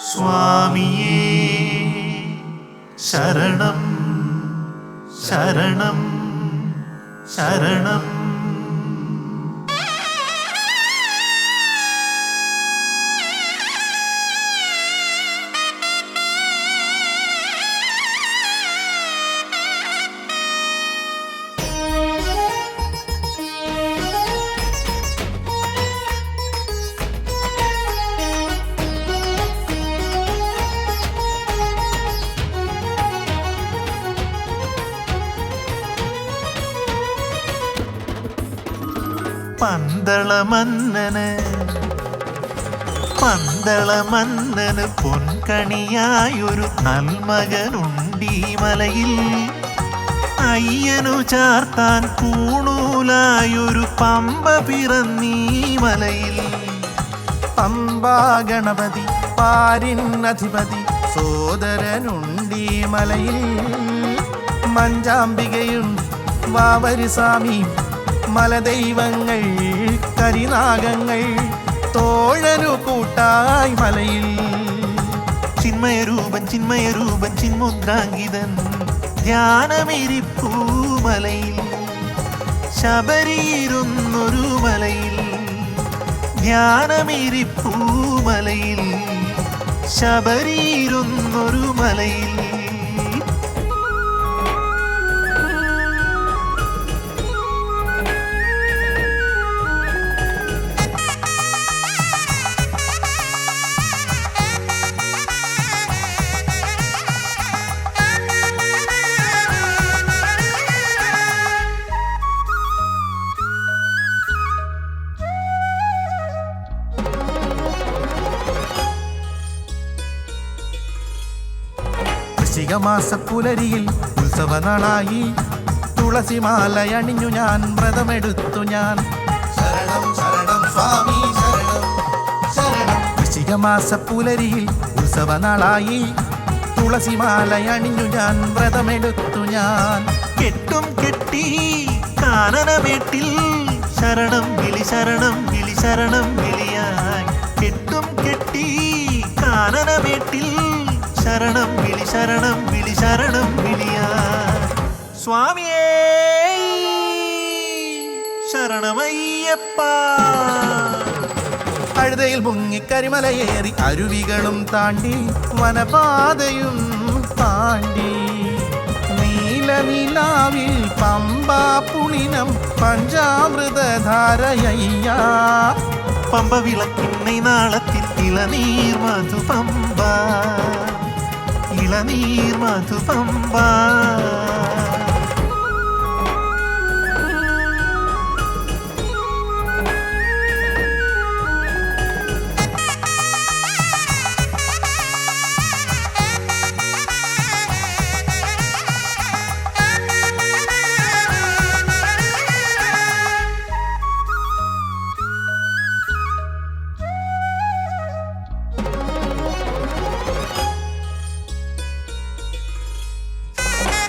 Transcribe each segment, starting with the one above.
സ്വാമിയേ ശരണം ശരണം ശരണം. പന്തളമന്നന് പൊൻകണിയായൊരു നൽമകനുണ്ടീ മലയിൽ. അയ്യനു ചാർത്താൻ പൂണൂലായൊരു പമ്പ പിറന്നീ മലയിൽ. പമ്പാ ഗണപതി പാരിന്നധിപതി സോദരനുണ്ടീ മലയിൽ. മഞ്ചാംബികയും വാവരിസ്വാമി മലദൈവങ്ങൾ കരിനാഗങ്ങൾ തോഴനു കൂട്ടായി മലയിൽ. ചിന്മയരൂപൻ ചിന്മയരൂപൻ ചിന്മുദ്രാങ്കിതൻ ധ്യാനമിരിപ്പൂ മലയിൽ. ശബരിയിരുന്നൊരു മലയിൽ ധ്യാനമിരിപ്പൂ മലയിൽ. ശബരിയിരുന്നൊരു മലയിൽ. വൃശ്ചികമാസപ്പുലരിയിൽ ഉത്സവനാളായി തുളസിമാലയണിഞ്ഞു ഞാൻ വ്രതമെടുത്തു ഞാൻ. ശരണം ശരണം സ്വാമി ശരണം ശരണം. വൃശ്ചികമാസപ്പുലരിയിൽ ഉത്സവനാളായി തുളസിമാലയണിഞ്ഞു ഞാൻ വ്രതമെടുത്തു ഞാൻ. കെട്ടും കെട്ടി കാനനമേട്ടിൽ ശരണം വിളി ശരണം വിളി ശരണം വിളിയായി. കെട്ടും കെട്ടി കാനനമേട്ടിൽ ശരണം വിളി ശരണം വിളി ശരണം വിളിയായി. സ്വാമിയേ ശരണമയ്യപ്പ. അഴുതയിൽ മുങ്ങിക്കരിമലയേറി അരുവികളും താണ്ടി വനപാതയും താണ്ടി. നീലനിലാവിൽ പമ്പാ പുളിനം പഞ്ചാമൃതധാരയയ്യ. പമ്പ വിളക്കിണ്ണை നാളത്തിൽ ഇളനീർ മധുപമ്പ ഇളനീർ മധുപമ്പ.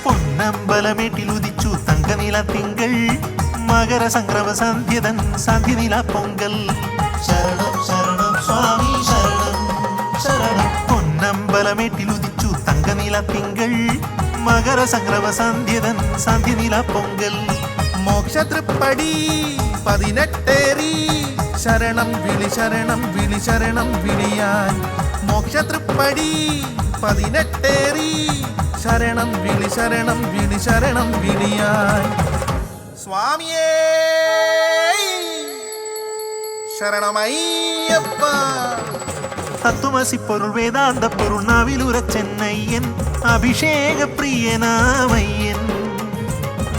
പൊന്നമ്പലമേട്ടിലുദിച്ചു തങ്കനില തിങ്കൾ. മകര സംക്രമ സന്ധ്യതൻ സന്ധ്യനില പൊങ്കൽ. ശരണം ശരണം സ്വാമി ശരണം ശരണം. പൊന്നമ്പലമേട്ടിലുദിച്ചു തങ്കനില തിങ്കൾ. മകര സംക്രമ സന്ധ്യതൻ സന്ധ്യനില പൊങ്കൽ. മോക്ഷതൃപ്പടി 18 ശരണം വിളി ശരണം വിളി ശരണം വിളിയാൻ. മോക്ഷതൃപ്പടി 18 ശരണം വിളി ശരണം വിളി ശരണം വിളിയാൻ. സ്വാമിയേ ശരണമയ്യപ്പ. തത്വമസി പൊരുൾ വേദാന്ത പൊരുൾ നാവിലുരച്ചെന്നയ്യൻ അഭിഷേക പ്രിയനാമയ്യൻ.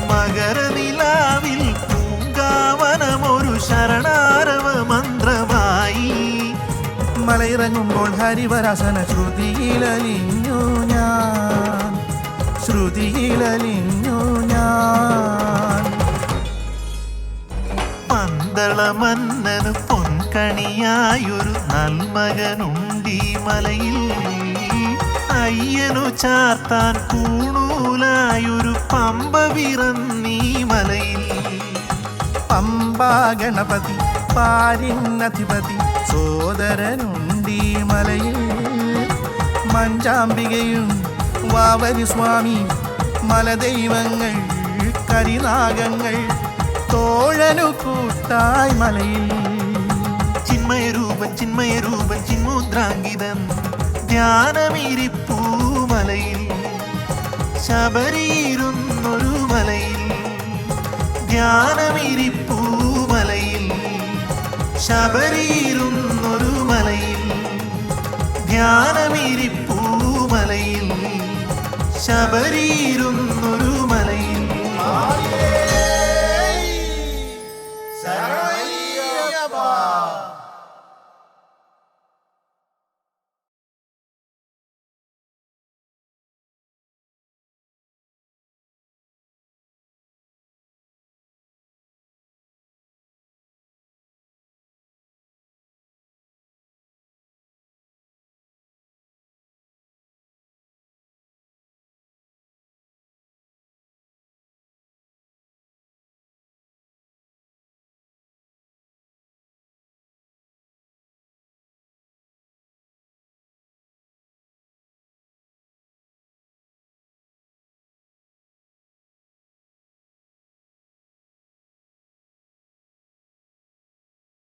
മകരനിലാവിൽ പൂങ്കാവനമൊരു ശരണാരവ മന്ത്രമായി. മലയിറങ്ങുമ്പോൾ ഹരിവരാസന ശ്രുതിയിലലിഞ്ഞു ഞാൻ ശ്രുതിയിലലിഞ്ഞു ഞാൻ. പന്തളമന്നന് പൊൻകണിയായൊരു നൽമകനുണ്ടീ മലയിൽ. അയ്യനു ചാർത്താൻ പൂണൂലായൊരു പമ്പ പിറന്നീ മലയിൽ. പമ്പാ ഗണപതി പാരിന്നധിപതി സോദരനുണ്ടീ മലയിൽ. മഞ്ചാമ്പികയും വാവരി സ്വാമി മലദൈവങ്ങൾ കരിനാഗങ്ങൾ തോഴനു കൂട്ടായി മലയിൽ ചിന്മയരൂപൻ ചിന്മയരൂപൻ ചിന്മുദ്രാങ്കിതൻ ധ്യാനമിരിപ്പൂ മലയിൽ ശബരിയിരുന്നൊരു മലയിൽ ധ്യാനമിരിപ്പൂ മലയിൽ ശബരിയിരുന്നൊരു മലയിൽ ധ്യാനമിരിപ്പൂ മലയിൽ ശബരിയിരുന്നൊരു മലയിൽ ശരണയ്യപ്പ